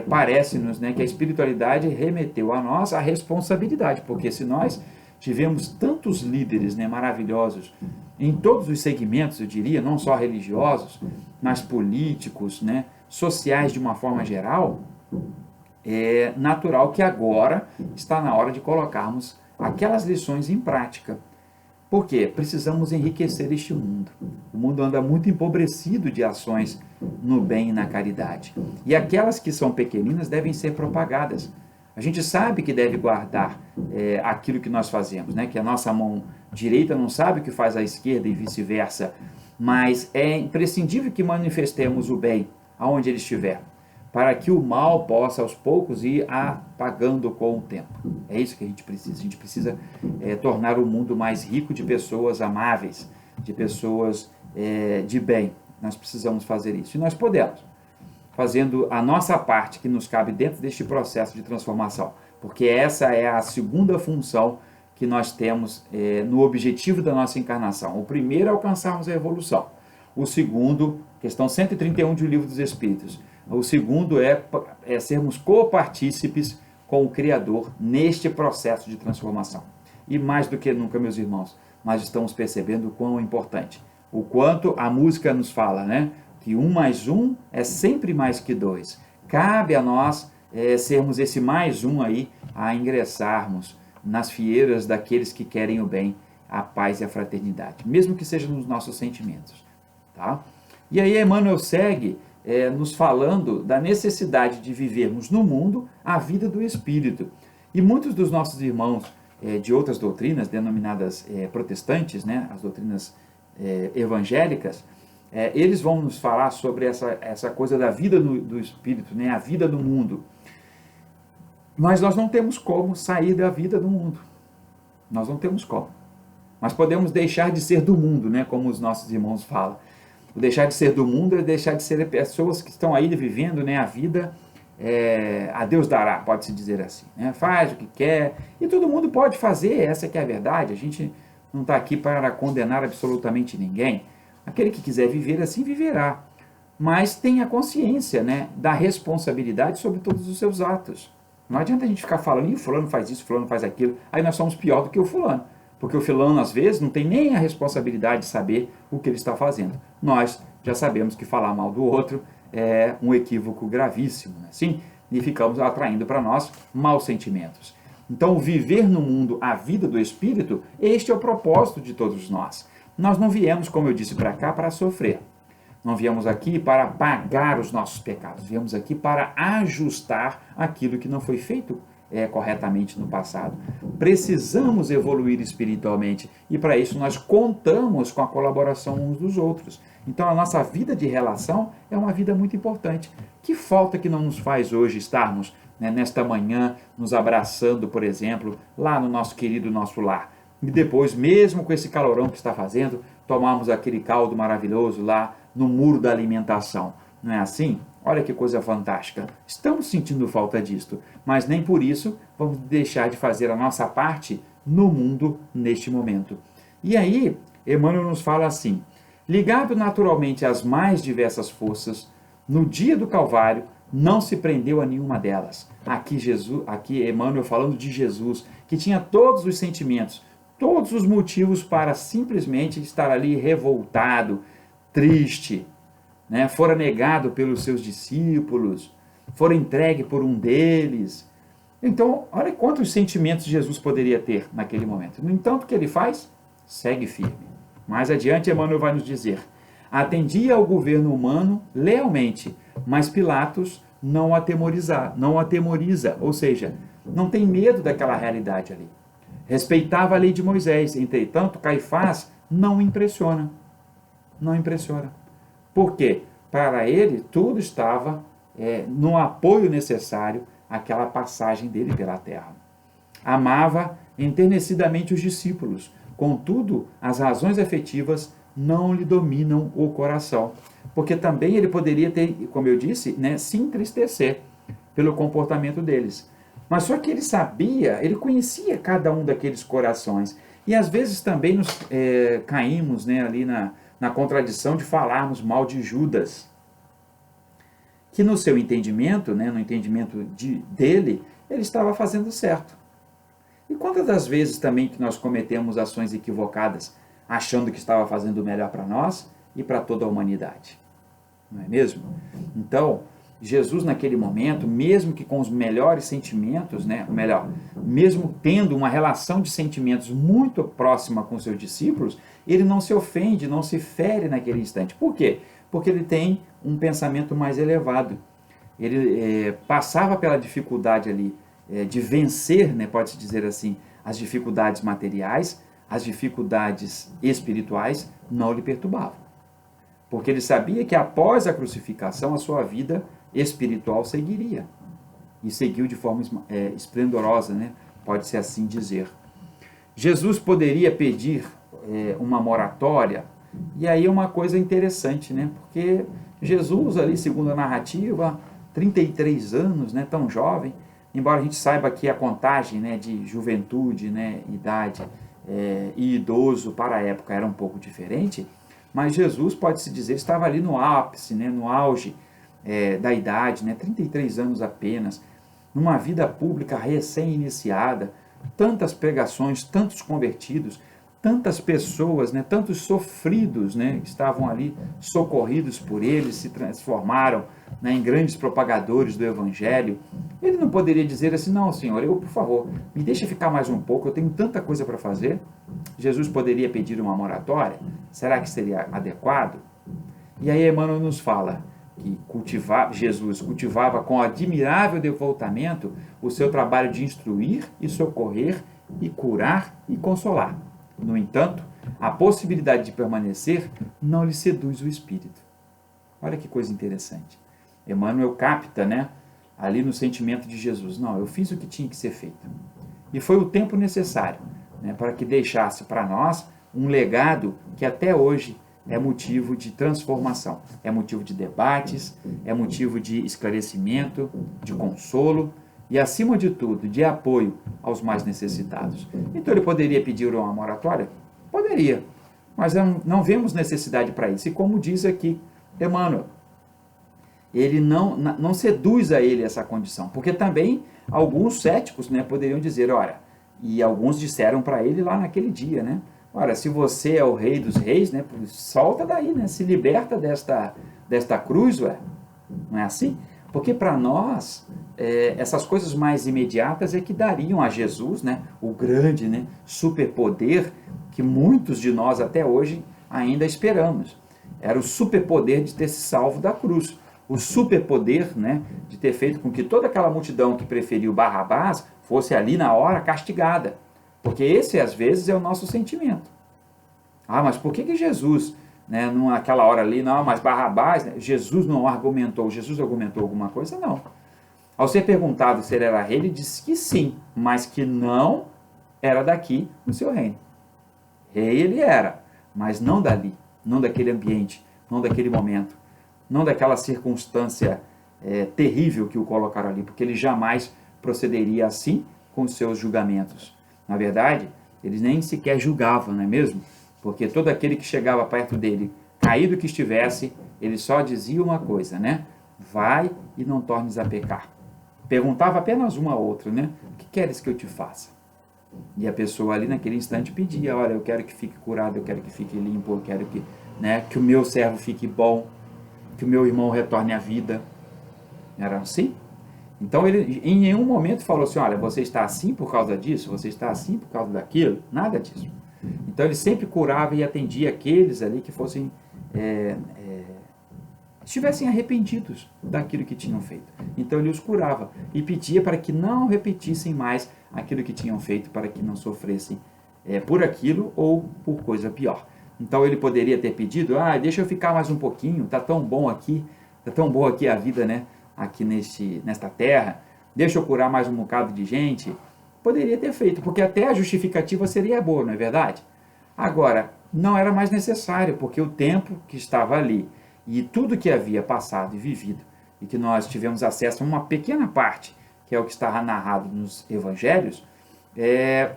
parece-nos, né, que a espiritualidade remeteu a nós a responsabilidade, porque se nós tivemos tantos líderes, né, maravilhosos em todos os segmentos, eu diria, não só religiosos, mas políticos, né, sociais de uma forma geral, é natural que agora está na hora de colocarmos aquelas lições em prática. Por quê? Precisamos enriquecer este mundo. O mundo anda muito empobrecido de ações no bem e na caridade. E aquelas que são pequeninas devem ser propagadas. A gente sabe que deve guardar aquilo que nós fazemos, né? Que a nossa mão direita não sabe o que faz a esquerda e vice-versa. Mas é imprescindível que manifestemos o bem aonde ele estiver, para que o mal possa aos poucos ir apagando com o tempo. É isso que a gente precisa. A gente precisa tornar o mundo mais rico de pessoas amáveis, de pessoas de bem. Nós precisamos fazer isso. E nós podemos, fazendo a nossa parte que nos cabe dentro deste processo de transformação. Porque essa é a segunda função que nós temos no objetivo da nossa encarnação. O primeiro é alcançarmos a evolução. O segundo, questão 131 do Livro dos Espíritos, o segundo é sermos copartícipes com o Criador neste processo de transformação. E mais do que nunca, meus irmãos, nós estamos percebendo o quão importante, o quanto a música nos fala, né? Que 1 mais 1 é sempre mais que 2. Cabe a nós sermos esse mais um aí, a ingressarmos nas fieiras daqueles que querem o bem, a paz e a fraternidade, mesmo que seja nos nossos sentimentos. Tá? E aí Emmanuel segue nos falando da necessidade de vivermos no mundo a vida do Espírito. E muitos dos nossos irmãos de outras doutrinas, denominadas protestantes, né, as doutrinas evangélicas, eles vão nos falar sobre essa coisa da vida do Espírito, né, a vida do mundo. Mas nós não temos como sair da vida do mundo. Nós não temos como. Mas podemos deixar de ser do mundo, né, como os nossos irmãos falam. O deixar de ser do mundo é deixar de ser pessoas que estão aí vivendo, né, a vida a Deus dará, pode-se dizer assim. Né? Faz o que quer, e todo mundo pode fazer, essa que é a verdade. A gente não está aqui para condenar absolutamente ninguém. Aquele que quiser viver assim, viverá. Mas tenha consciência, né, da responsabilidade sobre todos os seus atos. Não adianta a gente ficar falando, e o fulano faz isso, o fulano faz aquilo, aí nós somos pior do que o fulano. Porque o fulano, às vezes, não tem nem a responsabilidade de saber o que ele está fazendo. Nós já sabemos que falar mal do outro é um equívoco gravíssimo, né? Sim, e ficamos atraindo para nós maus sentimentos. Então, viver no mundo a vida do Espírito, este é o propósito de todos nós. Nós não viemos, como eu disse, para cá para sofrer. Não viemos aqui para pagar os nossos pecados, viemos aqui para ajustar aquilo que não foi feito corretamente no passado. Precisamos evoluir espiritualmente e para isso nós contamos com a colaboração uns dos outros. Então a nossa vida de relação é uma vida muito importante. Que falta que não nos faz hoje estarmos, né, nesta manhã nos abraçando, por exemplo, lá no nosso querido nosso lar. E depois, mesmo com esse calorão que está fazendo, tomarmos aquele caldo maravilhoso lá no muro da alimentação. Não é assim? Olha que coisa fantástica. Estamos sentindo falta disto, mas nem por isso vamos deixar de fazer a nossa parte no mundo neste momento. E aí, Emmanuel nos fala assim: ligado naturalmente às mais diversas forças, no dia do Calvário não se prendeu a nenhuma delas. Aqui Emmanuel falando de Jesus, que tinha todos os sentimentos, todos os motivos para simplesmente estar ali revoltado, triste, né? Fora negado pelos seus discípulos, fora entregue por um deles. Então, olha quantos sentimentos Jesus poderia ter naquele momento. No entanto, o que ele faz? Segue firme. Mais adiante, Emmanuel vai nos dizer: atendia ao governo humano lealmente, mas Pilatos não atemoriza, ou seja, não tem medo daquela realidade ali. Respeitava a lei de Moisés, entretanto, Caifás não impressiona. Não impressiona. Por quê? Para ele, tudo estava no apoio necessário àquela passagem dele pela terra. Amava enternecidamente os discípulos, contudo, as razões afetivas não lhe dominam o coração. Porque também ele poderia ter, como eu disse, né, se entristecer pelo comportamento deles. Mas só que ele sabia, ele conhecia cada um daqueles corações. E às vezes também nos caímos, né, ali na contradição de falarmos mal de Judas, que no seu entendimento, né, no entendimento dele, ele estava fazendo certo. E quantas das vezes também que nós cometemos ações equivocadas, achando que estava fazendo o melhor para nós e para toda a humanidade? Não é mesmo? Então, Jesus naquele momento, mesmo que com os melhores sentimentos, né, ou melhor, mesmo tendo uma relação de sentimentos muito próxima com seus discípulos, ele não se ofende, não se fere naquele instante. Por quê? Porque ele tem um pensamento mais elevado. Ele passava pela dificuldade ali de vencer, né, pode-se dizer assim, as dificuldades materiais, as dificuldades espirituais não lhe perturbavam. Porque ele sabia que após a crucificação a sua vida espiritual seguiria. E seguiu de forma esplendorosa, né? Pode-se assim dizer. Jesus poderia pedir uma moratória, e aí é uma coisa interessante, né? Porque Jesus ali, segundo a narrativa, 33 anos, né? Tão jovem, embora a gente saiba que a contagem, né, de juventude, né, idade e idoso para a época era um pouco diferente, mas Jesus, pode-se dizer, estava ali no ápice, né, no auge da idade, né, 33 anos apenas, numa vida pública recém-iniciada, tantas pregações, tantos convertidos, tantas pessoas, né, tantos sofridos, né, estavam ali socorridos por ele, se transformaram, né, em grandes propagadores do Evangelho. Ele não poderia dizer assim: não, Senhor, por favor, me deixa ficar mais um pouco, eu tenho tanta coisa para fazer. Jesus poderia pedir uma moratória? Será que seria adequado? E aí Emmanuel nos fala que Jesus cultivava com admirável devotamento o seu trabalho de instruir e socorrer e curar e consolar. No entanto, a possibilidade de permanecer não lhe seduz o espírito. Olha que coisa interessante. Emmanuel capta, né, ali no sentimento de Jesus: não, eu fiz o que tinha que ser feito. E foi o tempo necessário, né, para que deixasse para nós um legado que até hoje é motivo de transformação, é motivo de debates, é motivo de esclarecimento, de consolo e, acima de tudo, de apoio aos mais necessitados. Então ele poderia pedir uma moratória? Poderia, mas não vemos necessidade para isso. E como diz aqui Emmanuel, ele não seduz a ele essa condição, porque também alguns céticos, né, poderiam dizer, olha, e alguns disseram para ele lá naquele dia, né, olha, se você é o rei dos reis, né, solta daí, né, se liberta desta cruz, ué. Não é assim? Porque para nós, essas coisas mais imediatas é que dariam a Jesus, né, o grande, né, superpoder que muitos de nós até hoje ainda esperamos. Era o superpoder de ter se salvo da cruz. O superpoder, né, de ter feito com que toda aquela multidão que preferiu Barrabás fosse ali na hora castigada. Porque esse, às vezes, é o nosso sentimento. Ah, mas por que Jesus, né, naquela hora ali, não, mas Barrabás, né, Jesus argumentou alguma coisa? Não. Ao ser perguntado se ele era rei, ele disse que sim, mas que não era daqui no seu reino. Rei ele era, mas não dali, não daquele ambiente, não daquele momento, não daquela circunstância terrível que o colocaram ali, porque ele jamais procederia assim com os seus julgamentos. Na verdade, eles nem sequer julgavam, não é mesmo? Porque todo aquele que chegava perto dele, caído que estivesse, ele só dizia uma coisa, né? Vai e não tornes a pecar. Perguntava apenas uma a outra, né? O que queres que eu te faça? E a pessoa ali naquele instante pedia, olha, eu quero que fique curado, eu quero que fique limpo, eu quero que, né, que o meu servo fique bom, que o meu irmão retorne à vida. Era assim? Então ele em nenhum momento falou assim, olha, você está assim por causa disso, você está assim por causa daquilo, nada disso. Então ele sempre curava e atendia aqueles ali que fossem estivessem arrependidos daquilo que tinham feito. Então ele os curava e pedia para que não repetissem mais aquilo que tinham feito, para que não sofressem por aquilo ou por coisa pior. Então ele poderia ter pedido, deixa eu ficar mais um pouquinho, tá tão bom aqui, tá tão boa aqui a vida, né? Aqui nesta terra, deixa eu curar mais um bocado de gente. Poderia ter feito, porque até a justificativa seria boa, não é verdade? Agora, não era mais necessário, porque o tempo que estava ali e tudo que havia passado e vivido, e que nós tivemos acesso a uma pequena parte, que é o que está narrado nos evangelhos,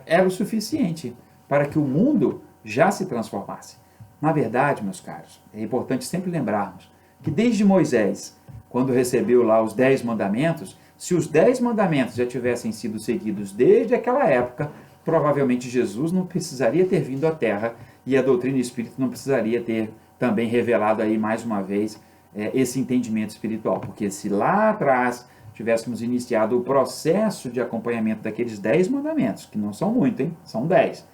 era o suficiente para que o mundo já se transformasse. Na verdade, meus caros, é importante sempre lembrarmos que desde Moisés, quando recebeu lá os 10 mandamentos, se os 10 mandamentos já tivessem sido seguidos desde aquela época, provavelmente Jesus não precisaria ter vindo à Terra e a doutrina espírita não precisaria ter também revelado aí mais uma vez esse entendimento espiritual. Porque se lá atrás tivéssemos iniciado o processo de acompanhamento daqueles 10 mandamentos, que não são muito, hein? São 10,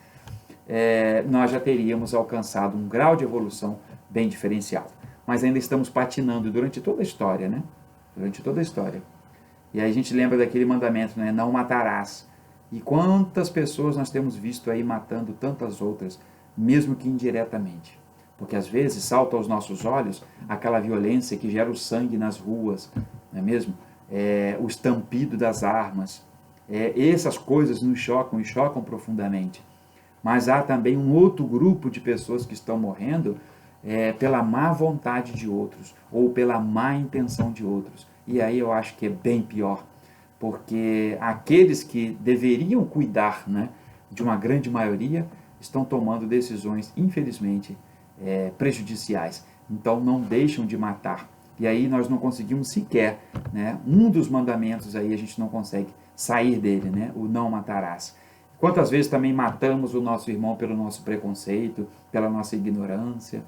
nós já teríamos alcançado um grau de evolução bem diferenciado. Mas ainda estamos patinando durante toda a história, né? Durante toda a história. E aí a gente lembra daquele mandamento, né? Não matarás. E quantas pessoas nós temos visto aí matando tantas outras, mesmo que indiretamente. Porque às vezes salta aos nossos olhos aquela violência que gera o sangue nas ruas, não é mesmo? O estampido das armas. Essas coisas nos chocam e chocam profundamente. Mas há também um outro grupo de pessoas que estão morrendo pela má vontade de outros, ou pela má intenção de outros. E aí eu acho que é bem pior, porque aqueles que deveriam cuidar, né, de uma grande maioria, estão tomando decisões, infelizmente, prejudiciais. Então não deixam de matar. E aí nós não conseguimos sequer, né, um dos mandamentos aí a gente não consegue sair dele, né, o não matarás. Quantas vezes também matamos o nosso irmão pelo nosso preconceito, pela nossa ignorância?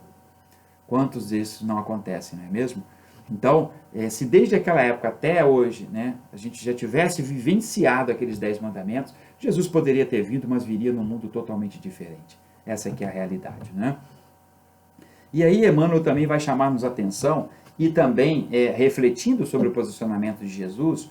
Quantos desses não acontecem, não é mesmo? Então, se desde aquela época até hoje, né, a gente já tivesse vivenciado aqueles 10 mandamentos, Jesus poderia ter vindo, mas viria num mundo totalmente diferente. Essa aqui é a realidade, né? E aí Emmanuel também vai chamar-nos a atenção, e também refletindo sobre o posicionamento de Jesus,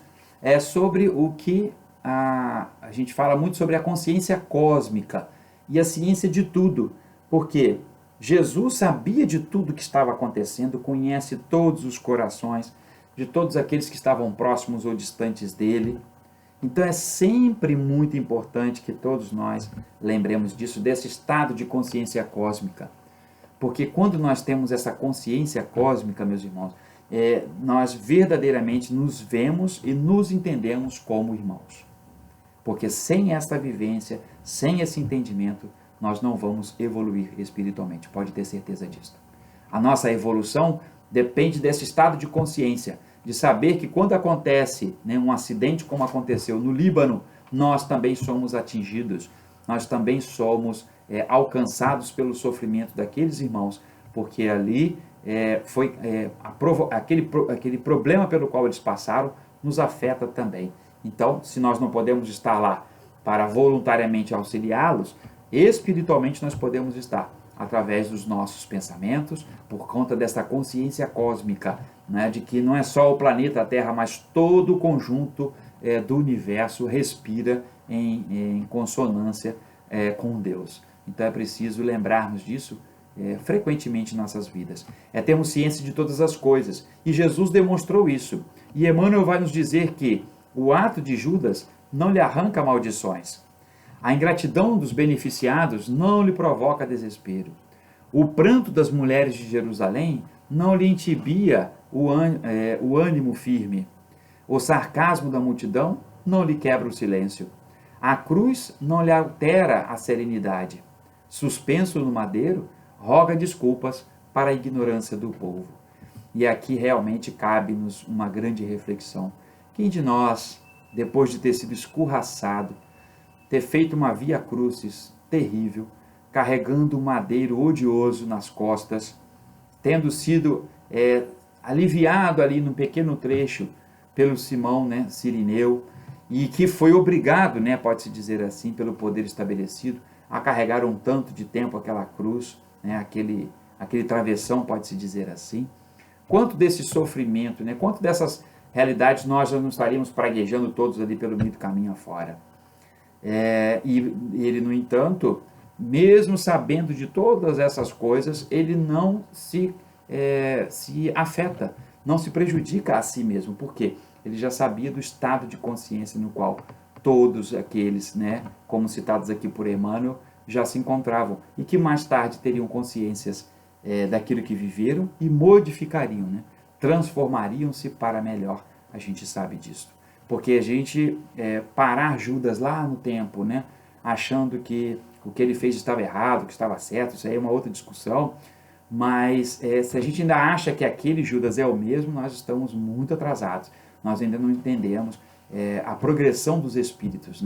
sobre o que a gente fala muito sobre a consciência cósmica e a ciência de tudo, porque Jesus sabia de tudo que estava acontecendo, conhece todos os corações, de todos aqueles que estavam próximos ou distantes dele. Então é sempre muito importante que todos nós lembremos disso, desse estado de consciência cósmica. Porque quando nós temos essa consciência cósmica, meus irmãos, nós verdadeiramente nos vemos e nos entendemos como irmãos. Porque sem essa vivência, sem esse entendimento, nós não vamos evoluir espiritualmente, pode ter certeza disso. A nossa evolução depende desse estado de consciência, de saber que quando acontece, né, um acidente como aconteceu no Líbano, nós também somos atingidos, nós também somos alcançados pelo sofrimento daqueles irmãos, porque ali foi aquele problema pelo qual eles passaram, nos afeta também. Então, se nós não podemos estar lá para voluntariamente auxiliá-los, espiritualmente nós podemos estar, através dos nossos pensamentos, por conta dessa consciência cósmica, né, de que não é só o planeta Terra, mas todo o conjunto do universo respira em consonância com Deus. Então é preciso lembrarmos disso frequentemente em nossas vidas. Termos ciência de todas as coisas. E Jesus demonstrou isso. E Emmanuel vai nos dizer que o ato de Judas não lhe arranca maldições. A ingratidão dos beneficiados não lhe provoca desespero. O pranto das mulheres de Jerusalém não lhe entibia o ânimo firme. O sarcasmo da multidão não lhe quebra o silêncio. A cruz não lhe altera a serenidade. Suspenso no madeiro, roga desculpas para a ignorância do povo. E aqui realmente cabe-nos uma grande reflexão. Quem de nós, depois de ter sido escorraçado, ter feito uma via crucis terrível, carregando um madeiro odioso nas costas, tendo sido aliviado ali num pequeno trecho pelo Simão, Cirineu, e que foi obrigado, pode-se dizer assim, pelo poder estabelecido, a carregar um tanto de tempo aquela cruz, aquele travessão, pode-se dizer assim. Quanto desse sofrimento, quanto dessas realidades nós já não estaríamos praguejando todos ali pelo meio do caminho afora. E ele, no entanto, mesmo sabendo de todas essas coisas, ele não se afeta, não se prejudica a si mesmo. Por quê? Ele já sabia do estado de consciência no qual todos aqueles, como citados aqui por Emmanuel, já se encontravam e que mais tarde teriam consciências daquilo que viveram e modificariam, transformariam-se para melhor. A gente sabe disso. Porque a gente parar Judas lá no tempo, achando que o que ele fez estava errado, que estava certo, isso aí é uma outra discussão, mas se a gente ainda acha que aquele Judas é o mesmo, nós estamos muito atrasados. Nós ainda não entendemos a progressão dos espíritos.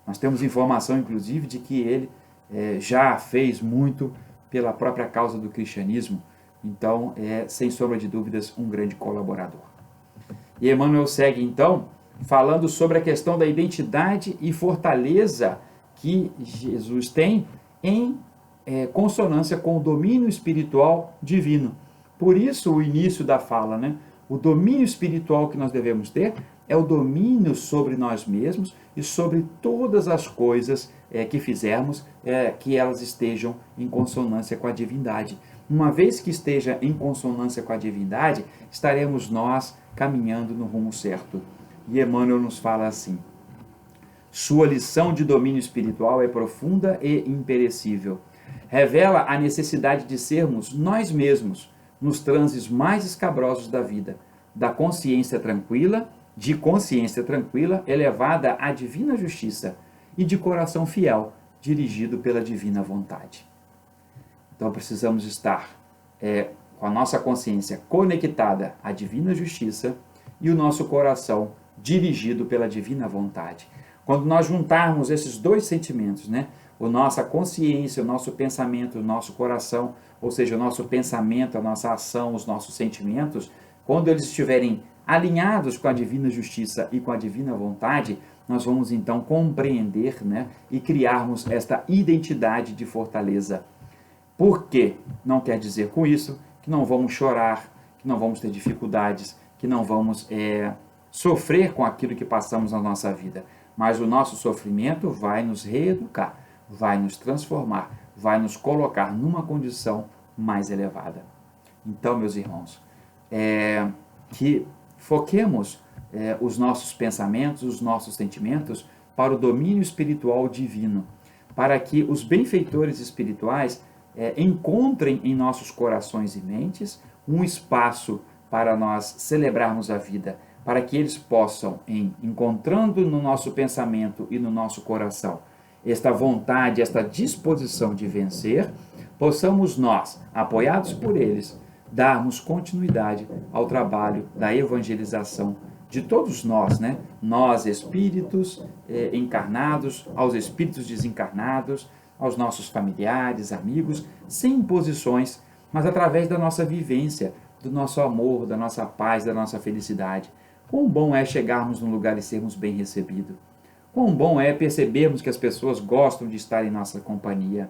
Nós temos informação, inclusive, de que ele já fez muito pela própria causa do cristianismo, então sem sombra de dúvidas, um grande colaborador. E Emmanuel segue, então, falando sobre a questão da identidade e fortaleza que Jesus tem em consonância com o domínio espiritual divino. Por isso o início da fala, o domínio espiritual que nós devemos ter é o domínio sobre nós mesmos e sobre todas as coisas que fizermos, que elas estejam em consonância com a divindade. Uma vez que esteja em consonância com a divindade, estaremos nós caminhando no rumo certo. E Emmanuel nos fala assim: sua lição de domínio espiritual é profunda e imperecível. Revela a necessidade de sermos nós mesmos nos transes mais escabrosos da vida, de consciência tranquila, elevada à divina justiça, e de coração fiel, dirigido pela divina vontade. Então precisamos estar com a nossa consciência conectada à divina justiça e o nosso coração dirigido pela divina vontade. Quando nós juntarmos esses dois sentimentos, a nossa consciência, o nosso pensamento, o nosso coração, ou seja, o nosso pensamento, a nossa ação, os nossos sentimentos, quando eles estiverem alinhados com a divina justiça e com a divina vontade, nós vamos então compreender, e criarmos esta identidade de fortaleza. Por quê? Não quer dizer com isso que não vamos chorar, que não vamos ter dificuldades, que não vamos sofrer com aquilo que passamos na nossa vida. Mas o nosso sofrimento vai nos reeducar, vai nos transformar, vai nos colocar numa condição mais elevada. Então, meus irmãos, que foquemos os nossos pensamentos, os nossos sentimentos para o domínio espiritual divino, para que os benfeitores espirituais encontrem em nossos corações e mentes um espaço para nós celebrarmos a vida, para que eles possam, encontrando no nosso pensamento e no nosso coração esta vontade, esta disposição de vencer, possamos nós, apoiados por eles, darmos continuidade ao trabalho da evangelização de todos nós, Nós, espíritos encarnados, aos espíritos desencarnados, aos nossos familiares, amigos, sem imposições, mas através da nossa vivência, do nosso amor, da nossa paz, da nossa felicidade. Quão bom é chegarmos num lugar e sermos bem recebidos. Quão bom é percebermos que as pessoas gostam de estar em nossa companhia.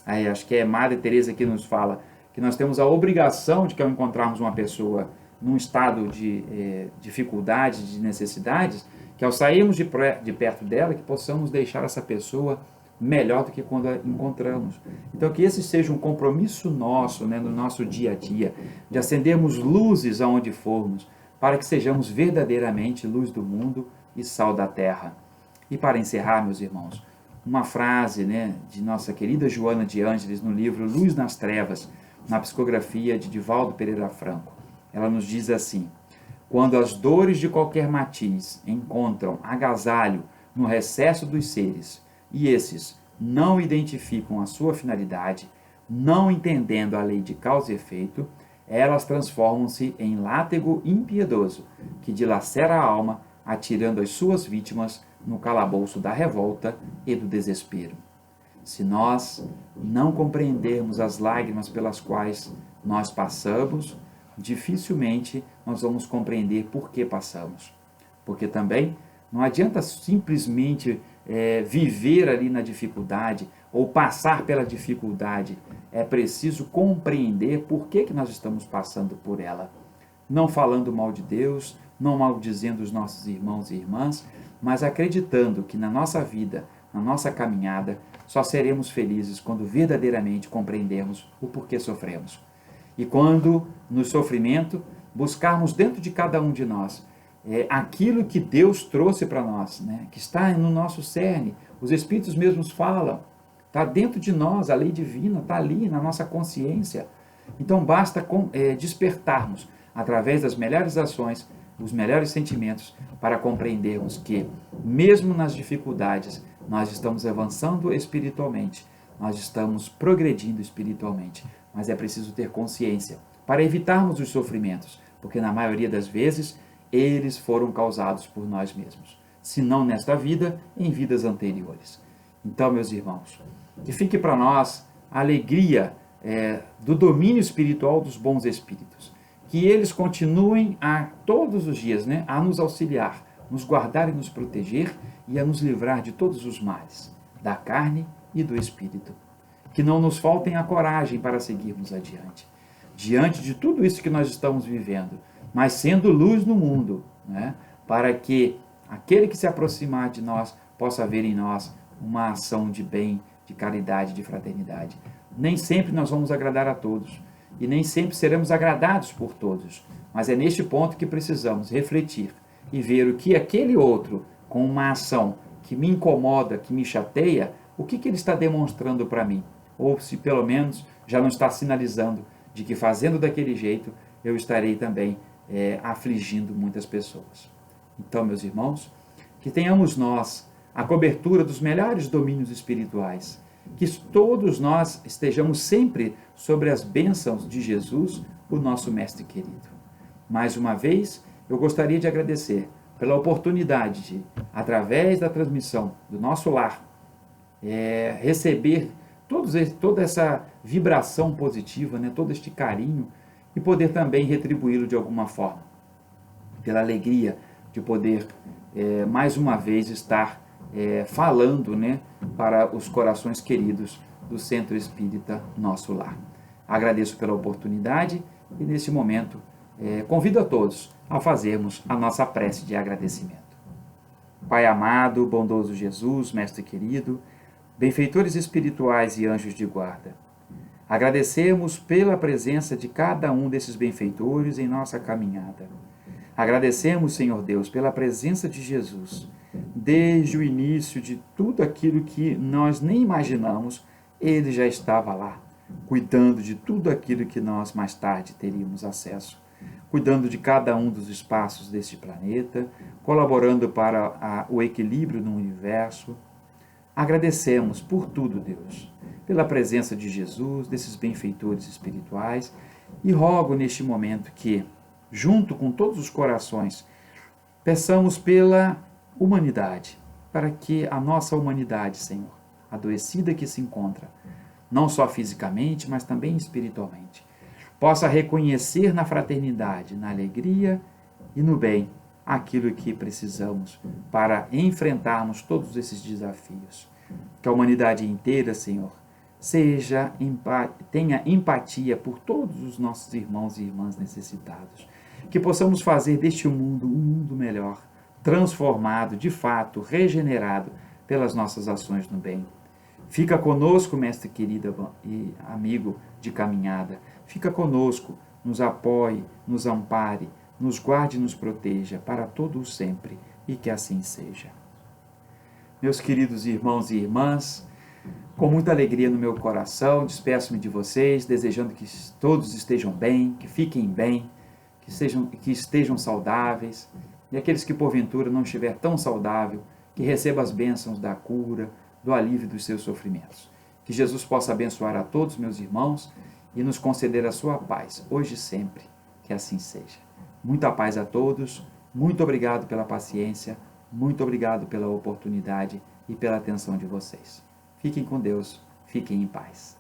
Aí, acho que é Madre Teresa que nos fala que nós temos a obrigação de que ao encontrarmos uma pessoa num estado de dificuldade, de necessidades, que ao sairmos de perto dela, que possamos deixar essa pessoa melhor do que quando a encontramos. Então, que esse seja um compromisso nosso, né, no nosso dia a dia, de acendermos luzes aonde formos, para que sejamos verdadeiramente luz do mundo e sal da terra. E para encerrar, meus irmãos, uma frase, né, de nossa querida Joana de Ângeles no livro Luz nas Trevas, na psicografia de Divaldo Pereira Franco. Ela nos diz assim: quando as dores de qualquer matiz encontram agasalho no recesso dos seres, e esses não identificam a sua finalidade, não entendendo a lei de causa e efeito, elas transformam-se em látego impiedoso, que dilacera a alma, atirando as suas vítimas no calabouço da revolta e do desespero. Se nós não compreendermos as lágrimas pelas quais nós passamos, dificilmente nós vamos compreender por que passamos. Porque também não adianta simplesmente viver ali na dificuldade ou passar pela dificuldade. É preciso compreender por que nós estamos passando por ela. Não falando mal de Deus, não maldizendo os nossos irmãos e irmãs, mas acreditando que na nossa vida, na nossa caminhada, só seremos felizes quando verdadeiramente compreendermos o porquê sofremos. E quando, no sofrimento, buscarmos dentro de cada um de nós aquilo que Deus trouxe para nós, né? Que está no nosso cerne, os Espíritos mesmos falam, está dentro de nós, a lei divina está ali na nossa consciência. Então basta despertarmos, através das melhores ações, os melhores sentimentos, para compreendermos que, mesmo nas dificuldades, nós estamos avançando espiritualmente, nós estamos progredindo espiritualmente, mas é preciso ter consciência para evitarmos os sofrimentos, porque na maioria das vezes eles foram causados por nós mesmos, se não nesta vida, em vidas anteriores. Então, meus irmãos, que fique para nós a alegria do domínio espiritual dos bons espíritos, que eles continuem a todos os dias, né, a nos auxiliar, nos guardar e nos proteger e a nos livrar de todos os males, da carne e do espírito. Que não nos faltem a coragem para seguirmos adiante, diante de tudo isso que nós estamos vivendo, mas sendo luz no mundo, né, para que aquele que se aproximar de nós possa ver em nós uma ação de bem, de caridade, de fraternidade. Nem sempre nós vamos agradar a todos, e nem sempre seremos agradados por todos, mas é neste ponto que precisamos refletir e ver o que aquele outro, com uma ação que me incomoda, que me chateia, o que ele está demonstrando para mim, ou se pelo menos já não está sinalizando de que fazendo daquele jeito eu estarei também afligindo muitas pessoas. Então, meus irmãos, que tenhamos nós a cobertura dos melhores domínios espirituais, que todos nós estejamos sempre sobre as bênçãos de Jesus, o nosso Mestre querido. Mais uma vez, eu gostaria de agradecer pela oportunidade de, através da transmissão do nosso lar, receber toda essa vibração positiva, né, todo este carinho, e poder também retribuí-lo de alguma forma, pela alegria de poder, mais uma vez, estar falando, né, para os corações queridos do Centro Espírita Nosso Lar. Agradeço pela oportunidade e, nesse momento, convido a todos a fazermos a nossa prece de agradecimento. Pai amado, bondoso Jesus, Mestre querido, benfeitores espirituais e anjos de guarda, agradecemos pela presença de cada um desses benfeitores em nossa caminhada. Agradecemos, Senhor Deus, pela presença de Jesus, desde o início de tudo aquilo que nós nem imaginamos, ele já estava lá, cuidando de tudo aquilo que nós mais tarde teríamos acesso, cuidando de cada um dos espaços deste planeta, colaborando para o equilíbrio no universo. Agradecemos por tudo, Deus, pela presença de Jesus, desses benfeitores espirituais, e rogo neste momento que, junto com todos os corações, peçamos pela humanidade, para que a nossa humanidade, Senhor, adoecida que se encontra, não só fisicamente, mas também espiritualmente, possa reconhecer na fraternidade, na alegria e no bem, aquilo que precisamos para enfrentarmos todos esses desafios. Que a humanidade inteira, Senhor, tenha empatia por todos os nossos irmãos e irmãs necessitados. Que possamos fazer deste mundo um mundo melhor, transformado, de fato, regenerado pelas nossas ações no bem. Fica conosco, mestre querido e amigo de caminhada. Fica conosco, nos apoie, nos ampare, nos guarde e nos proteja para todo o sempre, e que assim seja. Meus queridos irmãos e irmãs, com muita alegria no meu coração, despeço-me de vocês, desejando que todos estejam bem, que fiquem bem, que estejam saudáveis, e aqueles que porventura não estiver tão saudável, que receba as bênçãos da cura, do alívio dos seus sofrimentos. Que Jesus possa abençoar a todos, meus irmãos, e nos conceder a sua paz, hoje e sempre, que assim seja. Muita paz a todos, muito obrigado pela paciência, muito obrigado pela oportunidade e pela atenção de vocês. Fiquem com Deus, fiquem em paz.